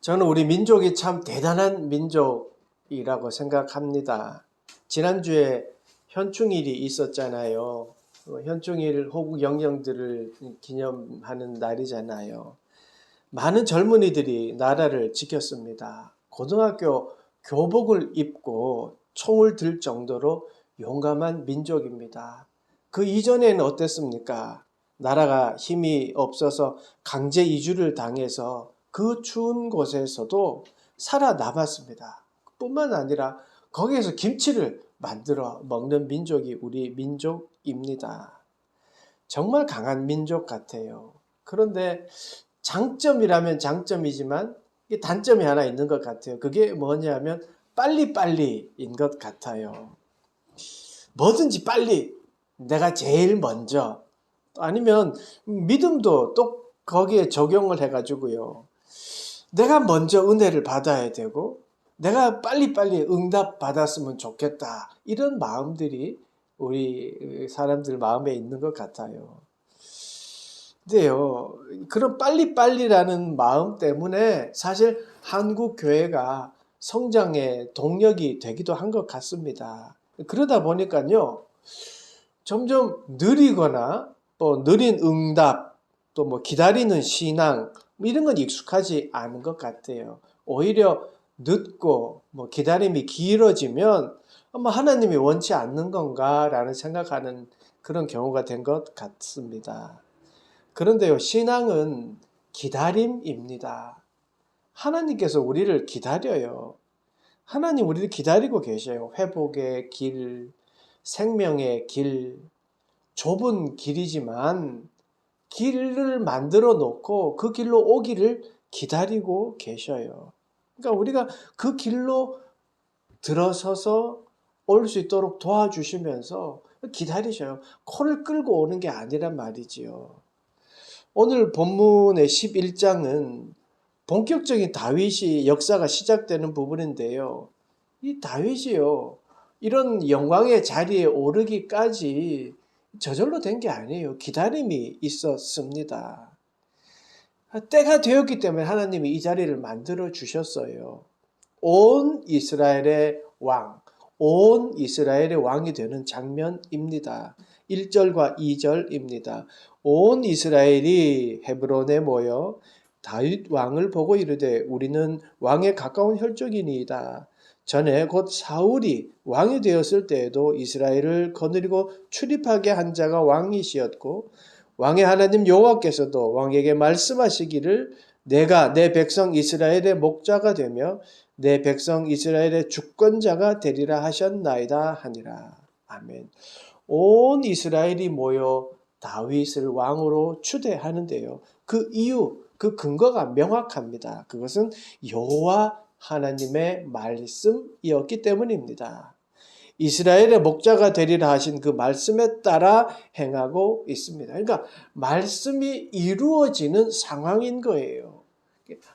저는 우리 민족이 참 대단한 민족이라고 생각합니다. 지난주에 현충일이 있었잖아요. 현충일 호국 영령들을 기념하는 날이잖아요. 많은 젊은이들이 나라를 지켰습니다. 고등학교 교복을 입고 총을 들 정도로 용감한 민족입니다. 그 이전에는 어땠습니까? 나라가 힘이 없어서 강제 이주를 당해서 그 추운 곳에서도 살아남았습니다. 뿐만 아니라 거기에서 김치를 만들어 먹는 민족이 우리 민족입니다. 정말 강한 민족 같아요. 그런데 장점이라면 장점이지만 단점이 하나 있는 것 같아요. 그게 뭐냐면 빨리빨리인 것 같아요. 뭐든지 빨리 내가 제일 먼저, 아니면 믿음도 또 거기에 적용을 해가지고요. 내가 먼저 은혜를 받아야 되고 내가 빨리빨리 응답 받았으면 좋겠다. 이런 마음들이 우리 사람들 마음에 있는 것 같아요. 근데요, 그런 빨리빨리라는 마음 때문에 사실 한국 교회가 성장의 동력이 되기도 한 것 같습니다. 그러다 보니까요, 점점 느리거나 또 느린 응답, 또 뭐 기다리는 신앙, 이런 건 익숙하지 않은 것 같아요. 오히려 늦고 뭐 기다림이 길어지면 아마 하나님이 원치 않는 건가라는 생각하는 그런 경우가 된 것 같습니다. 그런데요, 신앙은 기다림입니다. 하나님께서 우리를 기다려요. 하나님 우리를 기다리고 계셔요. 회복의 길, 생명의 길, 좁은 길이지만 길을 만들어 놓고 그 길로 오기를 기다리고 계셔요. 그러니까 우리가 그 길로 들어서서 올 수 있도록 도와주시면서 기다리셔요. 코를 끌고 오는 게 아니란 말이지요. 오늘 본문의 11장은 본격적인 다윗이 역사가 시작되는 부분인데요. 이 다윗이요, 이런 영광의 자리에 오르기까지 저절로 된 게 아니에요. 기다림이 있었습니다. 때가 되었기 때문에 하나님이 이 자리를 만들어 주셨어요. 온 이스라엘의 왕, 온 이스라엘의 왕이 되는 장면입니다. 1절과 2절입니다. 온 이스라엘이 헤브론에 모여 다윗 왕을 보고 이르되 우리는 왕에 가까운 혈족이니이다. 전에 곧 사울이 왕이 되었을 때에도 이스라엘을 거느리고 출입하게 한 자가 왕이시었고 왕의 하나님 여호와께서도 왕에게 말씀하시기를 내가 내 백성 이스라엘의 목자가 되며 내 백성 이스라엘의 주권자가 되리라 하셨나이다 하니라. 아멘. 온 이스라엘이 모여 다윗을 왕으로 추대하는데요. 그 이유, 그 근거가 명확합니다. 그것은 여호와 하나님의 말씀이었기 때문입니다. 이스라엘의 목자가 되리라 하신 그 말씀에 따라 행하고 있습니다. 그러니까 말씀이 이루어지는 상황인 거예요.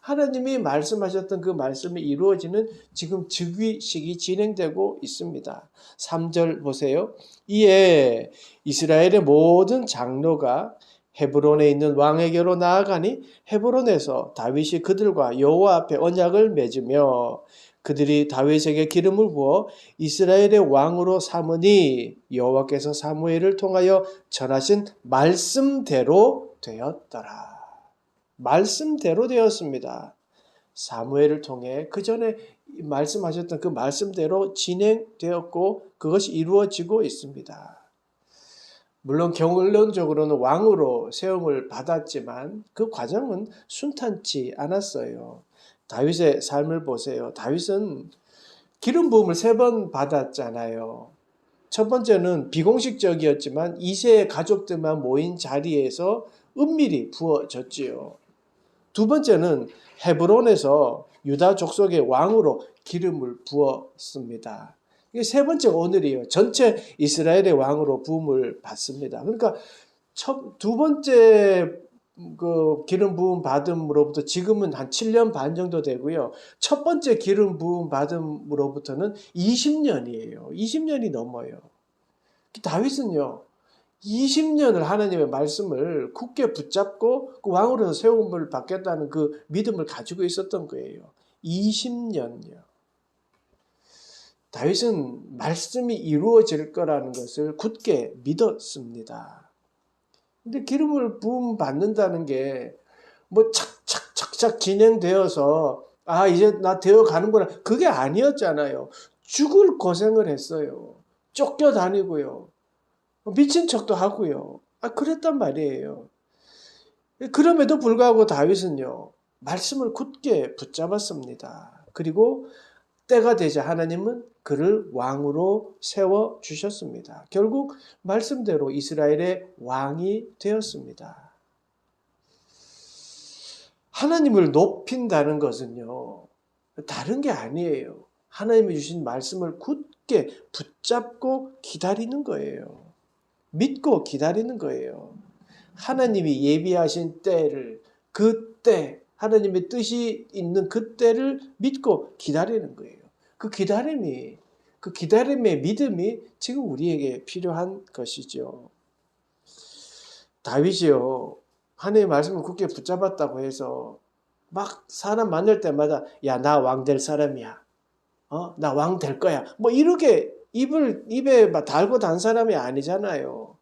하나님이 말씀하셨던 그 말씀이 이루어지는 지금 즉위식이 진행되고 있습니다. 3절 보세요. 이에 이스라엘의 모든 장로가 헤브론에 있는 왕에게로 나아가니 헤브론에서 다윗이 그들과 여호와 앞에 언약을 맺으며 그들이 다윗에게 기름을 부어 이스라엘의 왕으로 삼으니 여호와께서 사무엘을 통하여 전하신 말씀대로 되었더라. 말씀대로 되었습니다. 사무엘을 통해 그 전에 말씀하셨던 그 말씀대로 진행되었고 그것이 이루어지고 있습니다. 물론 결론적으로는 왕으로 세움을 받았지만 그 과정은 순탄치 않았어요. 다윗의 삶을 보세요. 다윗은 기름 부음을 3번 받았잖아요. 첫 번째는 비공식적이었지만 2세의 가족들만 모인 자리에서 은밀히 부어졌지요. 두 번째는 헤브론에서 유다 족속의 왕으로 기름을 부었습니다. 이게 세 번째 오늘이에요. 전체 이스라엘의 왕으로 부음을 받습니다. 그러니까 두 번째 그 기름 부음 받음으로부터 지금은 한 7년 반 정도 되고요. 첫 번째 기름 부음 받음으로부터는 20년이에요. 20년이 넘어요. 다윗은요, 20년을 하나님의 말씀을 굳게 붙잡고 그 왕으로서 세움을 받겠다는 그 믿음을 가지고 있었던 거예요. 20년요. 다윗은 말씀이 이루어질 거라는 것을 굳게 믿었습니다. 근데 기름을 부음 받는다는 게 뭐 착착착착 진행되어서 이제 나 되어 가는구나. 그게 아니었잖아요. 죽을 고생을 했어요. 쫓겨다니고요. 미친 척도 하고요. 그랬단 말이에요. 그럼에도 불구하고 다윗은요, 말씀을 굳게 붙잡았습니다. 그리고 때가 되자 하나님은 그를 왕으로 세워주셨습니다. 결국 말씀대로 이스라엘의 왕이 되었습니다. 하나님을 높인다는 것은요, 다른 게 아니에요. 하나님이 주신 말씀을 굳게 붙잡고 기다리는 거예요. 믿고 기다리는 거예요. 하나님이 예비하신 때를, 그때, 하나님의 뜻이 있는 그때를 믿고 기다리는 거예요. 그 기다림의 믿음이 지금 우리에게 필요한 것이죠. 다윗이요, 하나님의 말씀을 굳게 붙잡았다고 해서 막 사람 만날 때마다 야, 나 왕 될 사람이야. 나 왕 될 거야. 뭐 이렇게 입에 막 달고 단 사람이 아니잖아요.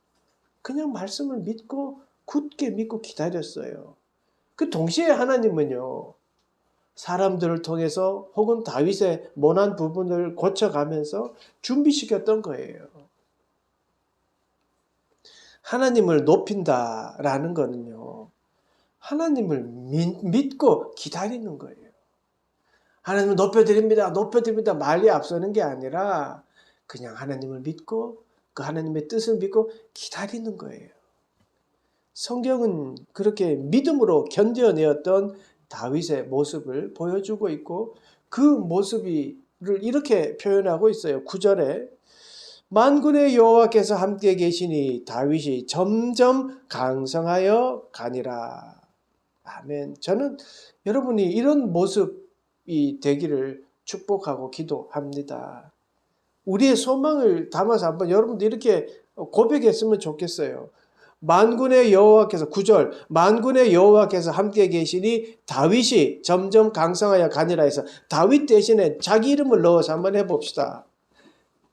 그냥 말씀을 믿고 굳게 믿고 기다렸어요. 그 동시에 하나님은요, 사람들을 통해서 혹은 다윗의 모난 부분을 고쳐가면서 준비시켰던 거예요. 하나님을 높인다라는 거는요, 하나님을 믿고 기다리는 거예요. 하나님을 높여드립니다 말이 앞서는 게 아니라 그냥 하나님을 믿고 그 하나님의 뜻을 믿고 기다리는 거예요. 성경은 그렇게 믿음으로 견뎌내었던 다윗의 모습을 보여주고 있고 그 모습을 이렇게 표현하고 있어요. 9절에 만군의 여호와께서 함께 계시니 다윗이 점점 강성하여 가니라. 아멘. 저는 여러분이 이런 모습이 되기를 축복하고 기도합니다. 우리의 소망을 담아서 한번 여러분도 이렇게 고백했으면 좋겠어요. 만군의 여호와께서 9절 만군의 여호와께서 함께 계시니 다윗이 점점 강성하여 가니라 해서 다윗 대신에 자기 이름을 넣어서 한번 해봅시다.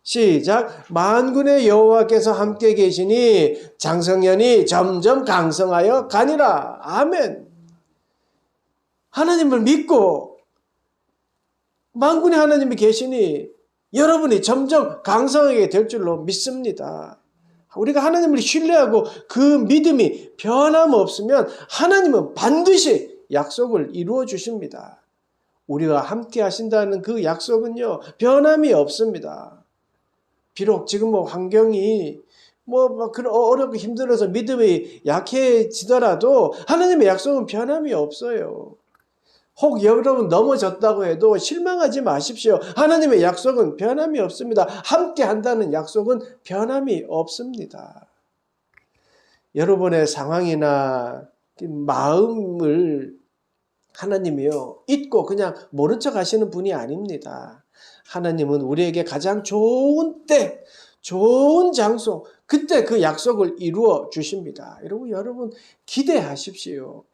시작. 만군의 여호와께서 함께 계시니 장성년이 점점 강성하여 가니라. 아멘. 하나님을 믿고 만군의 하나님이 계시니 여러분이 점점 강성하게 될 줄로 믿습니다. 우리가 하나님을 신뢰하고 그 믿음이 변함없으면 하나님은 반드시 약속을 이루어 주십니다. 우리가 함께 하신다는 그 약속은요, 변함이 없습니다. 비록 지금 환경이 어렵고 힘들어서 믿음이 약해지더라도 하나님의 약속은 변함이 없어요. 혹 여러분 넘어졌다고 해도 실망하지 마십시오. 하나님의 약속은 변함이 없습니다. 함께 한다는 약속은 변함이 없습니다. 여러분의 상황이나 마음을 하나님이요 잊고 그냥 모른 척 하시는 분이 아닙니다. 하나님은 우리에게 가장 좋은 때, 좋은 장소, 그때 그 약속을 이루어 주십니다. 여러분 기대하십시오.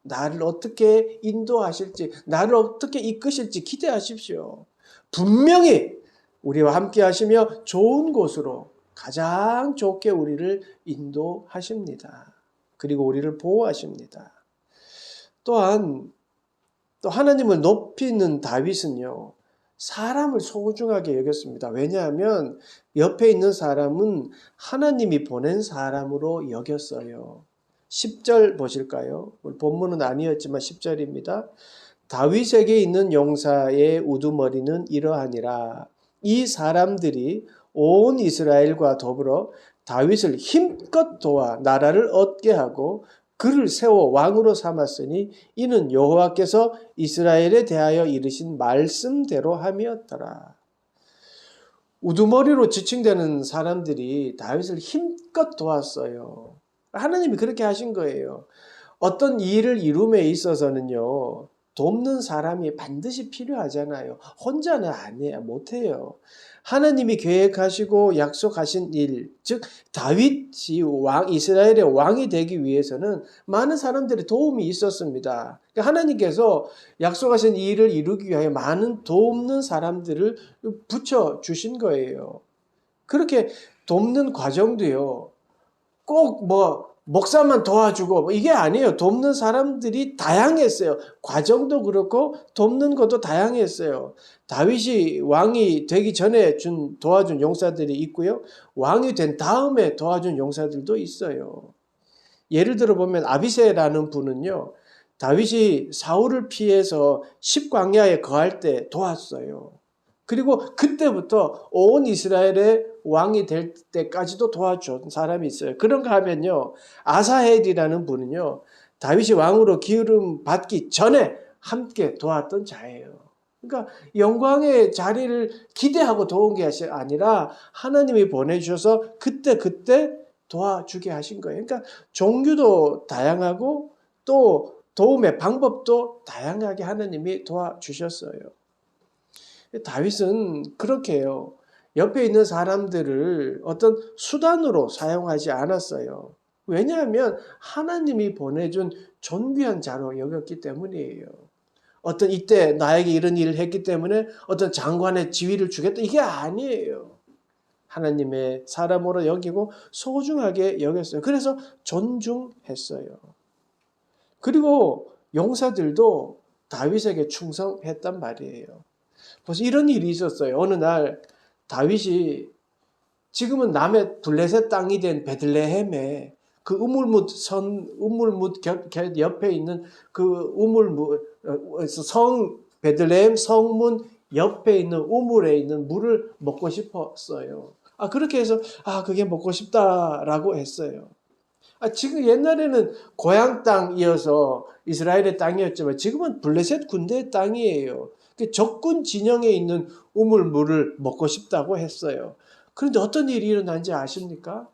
나를 어떻게 인도하실지, 나를 어떻게 이끄실지 기대하십시오. 분명히 우리와 함께 하시며 좋은 곳으로 가장 좋게 우리를 인도하십니다. 그리고 우리를 보호하십니다. 또한 또 하나님을 높이는 다윗은요, 사람을 소중하게 여겼습니다. 왜냐하면 옆에 있는 사람은 하나님이 보낸 사람으로 여겼어요. 10절 보실까요? 본문은 아니었지만 10절입니다. 다윗에게 있는 용사의 우두머리는 이러하니라. 이 사람들이 온 이스라엘과 더불어 다윗을 힘껏 도와 나라를 얻게 하고 그를 세워 왕으로 삼았으니 이는 여호와께서 이스라엘에 대하여 이르신 말씀대로 함이었더라. 우두머리로 지칭되는 사람들이 다윗을 힘껏 도왔어요. 하나님이 그렇게 하신 거예요. 어떤 일을 이룸에 있어서는요, 돕는 사람이 반드시 필요하잖아요. 혼자는 아니에요. 못해요. 하나님이 계획하시고 약속하신 일, 즉 다윗이 이스라엘의 왕이 되기 위해서는 많은 사람들의 도움이 있었습니다. 그러니까 하나님께서 약속하신 이 일을 이루기 위하여 많은 돕는 사람들을 붙여주신 거예요. 그렇게 돕는 과정도요, 꼭 목사만 도와주고 이게 아니에요. 돕는 사람들이 다양했어요. 과정도 그렇고 돕는 것도 다양했어요. 다윗이 왕이 되기 전에 도와준 용사들이 있고요. 왕이 된 다음에 도와준 용사들도 있어요. 예를 들어 보면 아비새라는 분은요, 다윗이 사울을 피해서 십광야에 거할 때 도왔어요. 그리고 그때부터 온 이스라엘의 왕이 될 때까지도 도와준 사람이 있어요. 그런가 하면요, 아사헬이라는 분은요, 다윗이 왕으로 기름 받기 전에 함께 도왔던 자예요. 그러니까 영광의 자리를 기대하고 도운 게 아니라 하나님이 보내주셔서 그때 도와주게 하신 거예요. 그러니까 종류도 다양하고 또 도움의 방법도 다양하게 하나님이 도와주셨어요. 다윗은 그렇게 해요. 옆에 있는 사람들을 어떤 수단으로 사용하지 않았어요. 왜냐하면 하나님이 보내준 존귀한 자로 여겼기 때문이에요. 어떤 이때 나에게 이런 일을 했기 때문에 어떤 장관의 지위를 주겠다, 이게 아니에요. 하나님의 사람으로 여기고 소중하게 여겼어요. 그래서 존중했어요. 그리고 용사들도 다윗에게 충성했단 말이에요. 벌써 이런 일이 있었어요. 어느 날 다윗이 지금은 남의 블레셋 땅이 된 베들레헴에 그 우물뭇 옆에 있는 그 베들레헴 성문 옆에 있는 우물에 있는 물을 먹고 싶었어요. 그렇게 해서 그게 먹고 싶다라고 했어요. 지금 옛날에는 고향 땅이어서 이스라엘의 땅이었지만 지금은 블레셋 군대의 땅이에요. 적군 진영에 있는 우물물을 먹고 싶다고 했어요. 그런데 어떤 일이 일어난지 아십니까?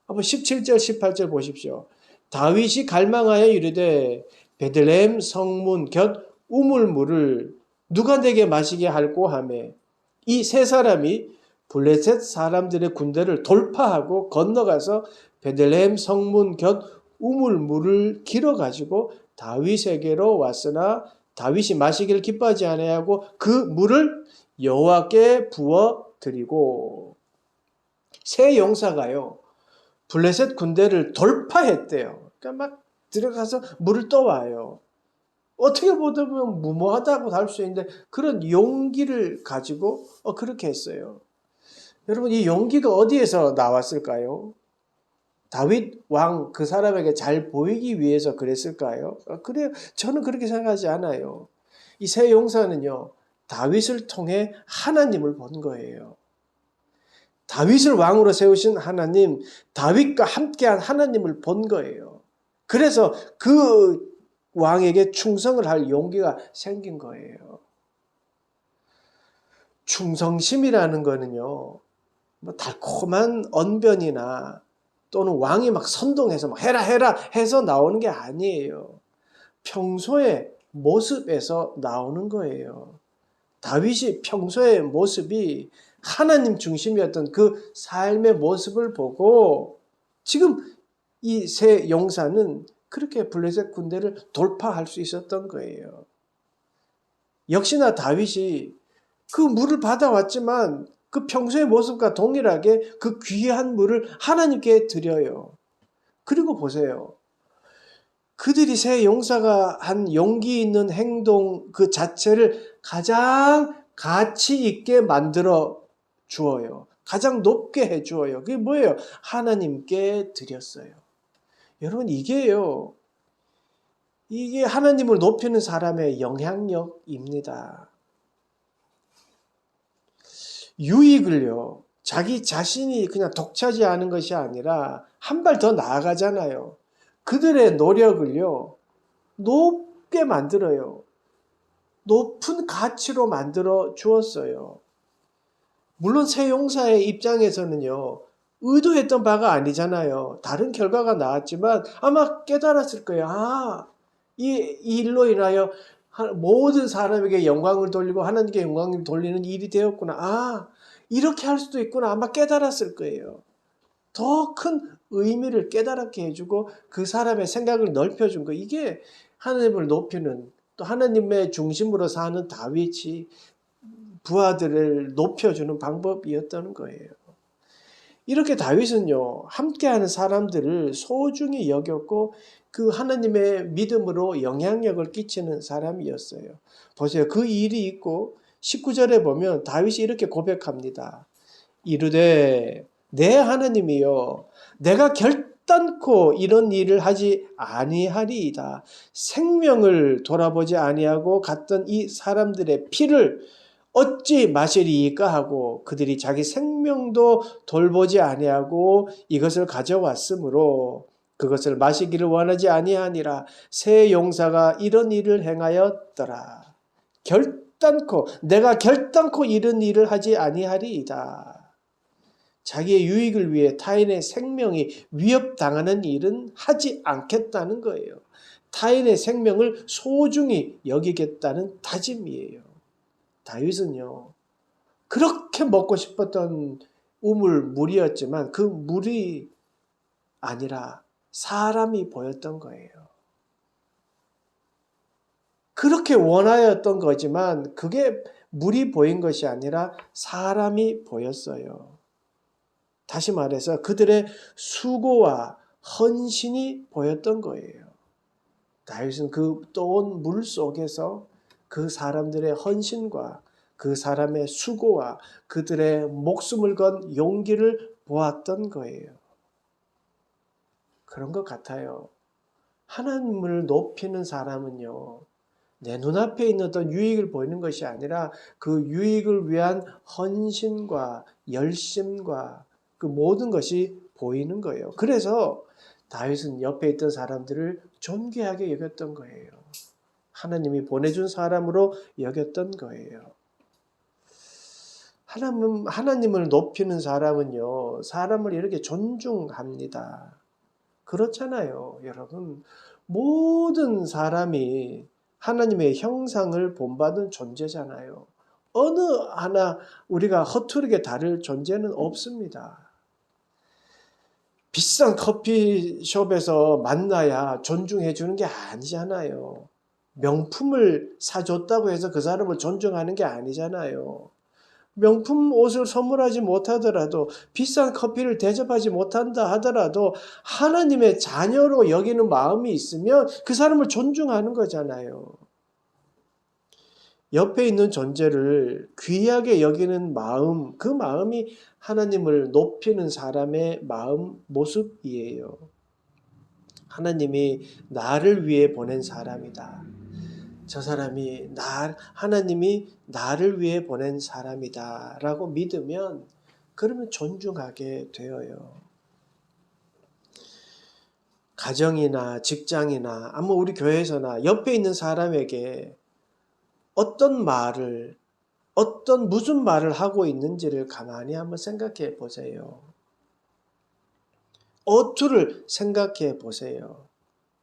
한번 17절, 18절 보십시오. 다윗이 갈망하여 이르되 베들레헴 성문 곁 우물물을 누가 내게 마시게 할꼬 하매 이 세 사람이 블레셋 사람들의 군대를 돌파하고 건너가서 베들레헴 성문 곁 우물물을 길어가지고 다윗에게로 왔으나 다윗이 마시기를 기뻐하지 아니하고 그 물을 여호와께 부어 드리고. 세 용사가요, 블레셋 군대를 돌파했대요. 그러니까 막 들어가서 물을 떠와요. 어떻게 보면 무모하다고 할 수 있는데 그런 용기를 가지고 그렇게 했어요. 여러분, 이 용기가 어디에서 나왔을까요? 다윗 왕 그 사람에게 잘 보이기 위해서 그랬을까요? 그래요. 저는 그렇게 생각하지 않아요. 이 세 용사는요, 다윗을 통해 하나님을 본 거예요. 다윗을 왕으로 세우신 하나님, 다윗과 함께한 하나님을 본 거예요. 그래서 그 왕에게 충성을 할 용기가 생긴 거예요. 충성심이라는 거는요, 달콤한 언변이나 또는 왕이 막 선동해서 막 해라 해서 나오는 게 아니에요. 평소의 모습에서 나오는 거예요. 다윗이 평소의 모습이 하나님 중심이었던 그 삶의 모습을 보고 지금 이 세 용사는 그렇게 블레셋 군대를 돌파할 수 있었던 거예요. 역시나 다윗이 그 물을 받아왔지만 그 평소의 모습과 동일하게 그 귀한 물을 하나님께 드려요. 그리고 보세요. 그들이 세 용사가 한 용기 있는 행동 그 자체를 가장 가치 있게 만들어 주어요. 가장 높게 해 주어요. 그게 뭐예요? 하나님께 드렸어요. 여러분, 이게요, 이게 하나님을 높이는 사람의 영향력입니다. 유익을요, 자기 자신이 그냥 독차지하는 것이 아니라 한 발 더 나아가잖아요. 그들의 노력을요, 높게 만들어요. 높은 가치로 만들어 주었어요. 물론 세 용사의 입장에서는요, 의도했던 바가 아니잖아요. 다른 결과가 나왔지만 아마 깨달았을 거예요. 이 일로 인하여 모든 사람에게 영광을 돌리고 하나님께 영광을 돌리는 일이 되었구나. 아, 이렇게 할 수도 있구나. 아마 깨달았을 거예요. 더 큰 의미를 깨달게 해주고 그 사람의 생각을 넓혀준 거. 이게 하나님을 높이는, 또 하나님의 중심으로 사는 다윗이 부하들을 높여주는 방법이었다는 거예요. 이렇게 다윗은요, 함께하는 사람들을 소중히 여겼고 그 하나님의 믿음으로 영향력을 끼치는 사람이었어요. 보세요. 그 일이 있고 19절에 보면 다윗이 이렇게 고백합니다. 이르되 내 하나님이여, 내가 결단코 이런 일을 하지 아니하리이다. 생명을 돌아보지 아니하고 갔던 이 사람들의 피를 어찌 마시리이까 하고 그들이 자기 생명도 돌보지 아니하고 이것을 가져왔으므로 그것을 마시기를 원하지 아니하니라. 새 용사가 이런 일을 행하였더라. 내가 결단코 이런 일을 하지 아니하리이다. 자기의 유익을 위해 타인의 생명이 위협당하는 일은 하지 않겠다는 거예요. 타인의 생명을 소중히 여기겠다는 다짐이에요. 다윗은요, 그렇게 먹고 싶었던 물이었지만 그 물이 아니라 사람이 보였던 거예요. 그렇게 원하였던 거지만 그게 물이 보인 것이 아니라 사람이 보였어요. 다시 말해서 그들의 수고와 헌신이 보였던 거예요. 다윗은 그 떠온 물 속에서 그 사람들의 헌신과 그 사람의 수고와 그들의 목숨을 건 용기를 보았던 거예요. 그런 것 같아요. 하나님을 높이는 사람은요, 내 눈앞에 있는 어떤 유익을 보이는 것이 아니라 그 유익을 위한 헌신과 열심과 그 모든 것이 보이는 거예요. 그래서 다윗은 옆에 있던 사람들을 존귀하게 여겼던 거예요. 하나님이 보내준 사람으로 여겼던 거예요. 하나님을 높이는 사람은요, 사람을 이렇게 존중합니다. 그렇잖아요, 여러분. 모든 사람이 하나님의 형상을 본받은 존재잖아요. 어느 하나 우리가 허투루게 다를 존재는 없습니다. 비싼 커피숍에서 만나야 존중해 주는 게 아니잖아요. 명품을 사줬다고 해서 그 사람을 존중하는 게 아니잖아요. 명품 옷을 선물하지 못하더라도 비싼 커피를 대접하지 못한다 하더라도 하나님의 자녀로 여기는 마음이 있으면 그 사람을 존중하는 거잖아요. 옆에 있는 존재를 귀하게 여기는 마음, 그 마음이 하나님을 높이는 사람의 마음 모습이에요. 하나님이 나를 위해 보낸 사람이다. 저 사람이 하나님이 나를 위해 보낸 사람이다 라고 믿으면 그러면 존중하게 되어요. 가정이나 직장이나 아무 우리 교회에서나 옆에 있는 사람에게 무슨 말을 하고 있는지를 가만히 한번 생각해 보세요. 어투를 생각해 보세요.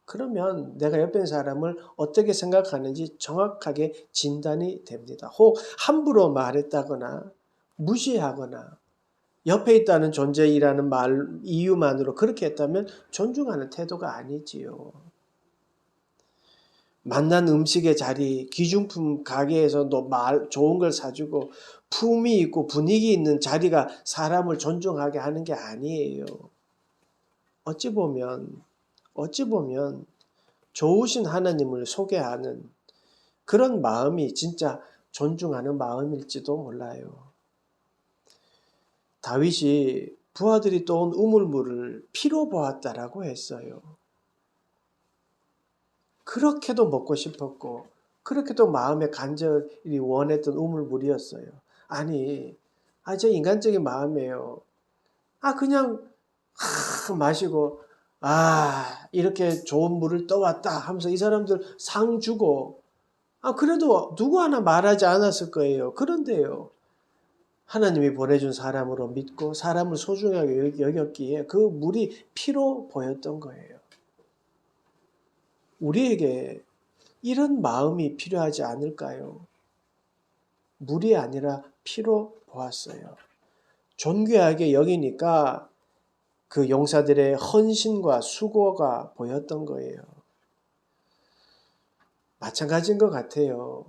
그러면 내가 옆에 있는 사람을 어떻게 생각하는지 정확하게 진단이 됩니다. 혹 함부로 말했다거나 무시하거나 옆에 있다는 존재이라는 이유만으로 그렇게 했다면 존중하는 태도가 아니지요. 만난 음식의 자리, 기중품 가게에서 좋은 걸 사주고 품위 있고 분위기 있는 자리가 사람을 존중하게 하는 게 아니에요. 어찌 보면 좋으신 하나님을 소개하는 그런 마음이 진짜 존중하는 마음일지도 몰라요. 다윗이 부하들이 떠온 우물물을 피로 보았다라고 했어요. 그렇게도 먹고 싶었고 그렇게도 마음에 간절히 원했던 우물물이었어요. 제 인간적인 마음이에요. 그냥 마시고 이렇게 좋은 물을 떠왔다 하면서 이 사람들 상 주고 그래도 누구 하나 말하지 않았을 거예요. 그런데요, 하나님이 보내준 사람으로 믿고 사람을 소중하게 여겼기에 그 물이 피로 보였던 거예요. 우리에게 이런 마음이 필요하지 않을까요? 물이 아니라 피로 보았어요. 존귀하게 여기니까 그 용사들의 헌신과 수고가 보였던 거예요. 마찬가지인 것 같아요.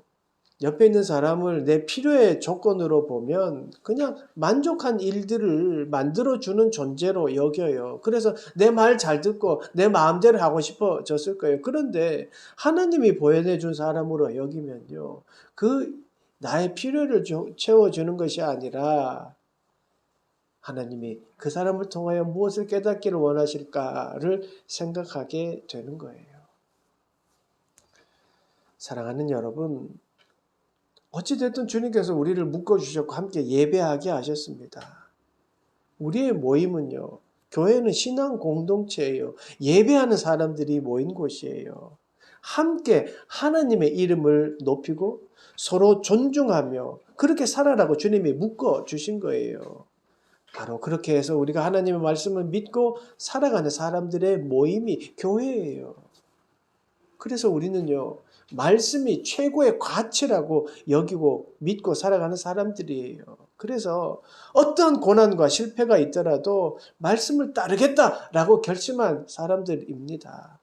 옆에 있는 사람을 내 필요의 조건으로 보면 그냥 만족한 일들을 만들어주는 존재로 여겨요. 그래서 내 말 잘 듣고 내 마음대로 하고 싶어졌을 거예요. 그런데 하나님이 보여준 사람으로 여기면요. 그 나의 필요를 채워주는 것이 아니라 하나님이 그 사람을 통하여 무엇을 깨닫기를 원하실까를 생각하게 되는 거예요. 사랑하는 여러분, 어찌됐든 주님께서 우리를 묶어주셨고 함께 예배하게 하셨습니다. 우리의 모임은요, 교회는 신앙 공동체예요. 예배하는 사람들이 모인 곳이에요. 함께 하나님의 이름을 높이고 서로 존중하며 그렇게 살아라고 주님이 묶어주신 거예요. 바로 그렇게 해서 우리가 하나님의 말씀을 믿고 살아가는 사람들의 모임이 교회예요. 그래서 우리는요, 말씀이 최고의 가치라고 여기고 믿고 살아가는 사람들이에요. 그래서 어떤 고난과 실패가 있더라도 말씀을 따르겠다라고 결심한 사람들입니다.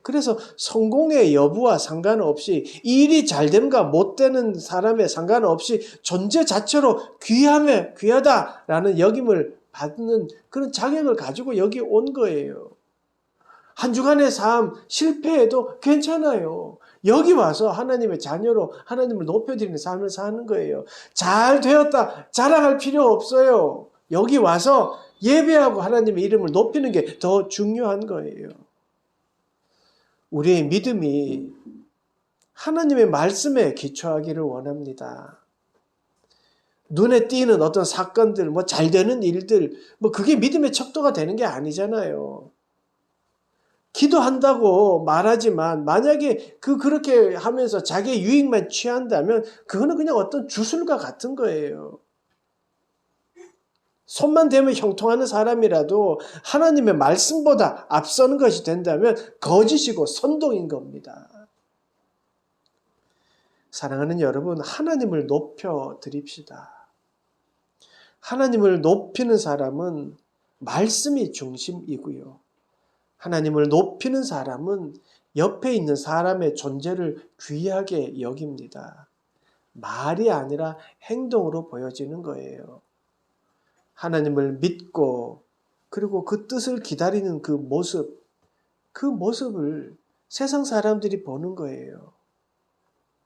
그래서 성공의 여부와 상관없이 일이 잘 되는가 못 되는 사람에 상관없이 존재 자체로 귀하다라는 역임을 받는 그런 자격을 가지고 여기 온 거예요. 한 주간의 삶 실패해도 괜찮아요. 여기 와서 하나님의 자녀로 하나님을 높여드리는 삶을 사는 거예요. 잘 되었다 자랑할 필요 없어요. 여기 와서 예배하고 하나님의 이름을 높이는 게 더 중요한 거예요. 우리의 믿음이 하나님의 말씀에 기초하기를 원합니다. 눈에 띄는 어떤 사건들, 잘 되는 일들, 그게 믿음의 척도가 되는 게 아니잖아요. 기도한다고 말하지만 만약에 그렇게 하면서 자기의 유익만 취한다면 그거는 그냥 어떤 주술과 같은 거예요. 손만 대면 형통하는 사람이라도 하나님의 말씀보다 앞서는 것이 된다면 거짓이고 선동인 겁니다. 사랑하는 여러분, 하나님을 높여 드립시다. 하나님을 높이는 사람은 말씀이 중심이고요. 하나님을 높이는 사람은 옆에 있는 사람의 존재를 귀하게 여깁니다. 말이 아니라 행동으로 보여지는 거예요. 하나님을 믿고 그리고 그 뜻을 기다리는 그 모습을 세상 사람들이 보는 거예요.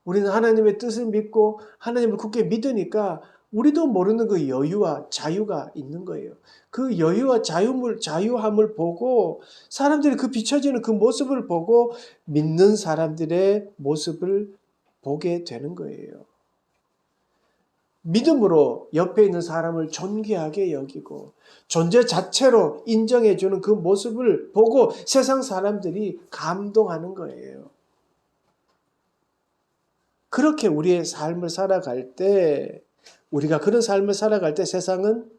우리는 하나님의 뜻을 믿고 하나님을 굳게 믿으니까 우리도 모르는 그 여유와 자유가 있는 거예요. 그 여유와 자유함을 보고 사람들이 그 비춰지는 그 모습을 보고 믿는 사람들의 모습을 보게 되는 거예요. 믿음으로 옆에 있는 사람을 존귀하게 여기고 존재 자체로 인정해주는 그 모습을 보고 세상 사람들이 감동하는 거예요. 그렇게 우리의 삶을 살아갈 때 우리가 그런 삶을 살아갈 때 세상은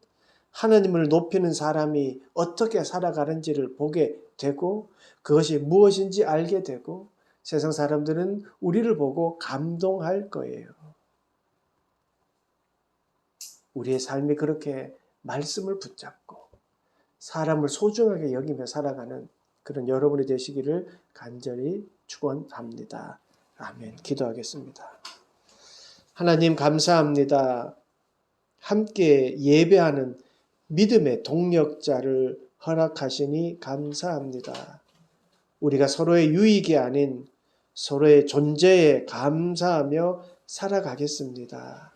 하나님을 높이는 사람이 어떻게 살아가는지를 보게 되고 그것이 무엇인지 알게 되고 세상 사람들은 우리를 보고 감동할 거예요. 우리의 삶이 그렇게 말씀을 붙잡고 사람을 소중하게 여기며 살아가는 그런 여러분이 되시기를 간절히 축원합니다. 아멘. 기도하겠습니다. 하나님 감사합니다. 함께 예배하는 믿음의 동력자를 허락하시니 감사합니다. 우리가 서로의 유익이 아닌 서로의 존재에 감사하며 살아가겠습니다.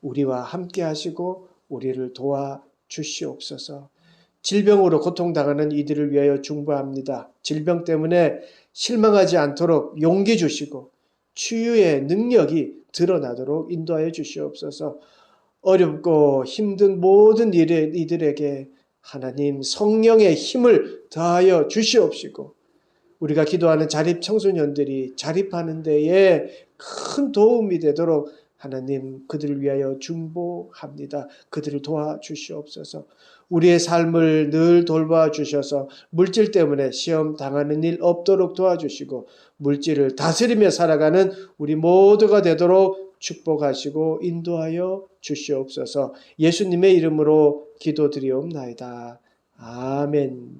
우리와 함께 하시고 우리를 도와주시옵소서. 질병으로 고통당하는 이들을 위하여 중보합니다. 질병 때문에 실망하지 않도록 용기 주시고 치유의 능력이 드러나도록 인도하여 주시옵소서. 어렵고 힘든 모든 이들에게 하나님 성령의 힘을 더하여 주시옵시고 우리가 기도하는 자립 청소년들이 자립하는 데에 큰 도움이 되도록 하나님 그들을 위하여 중보합니다. 그들을 도와주시옵소서. 우리의 삶을 늘 돌봐주셔서 물질 때문에 시험 당하는 일 없도록 도와주시고 물질을 다스리며 살아가는 우리 모두가 되도록 축복하시고 인도하여 주시옵소서. 예수님의 이름으로 기도드리옵나이다. 아멘.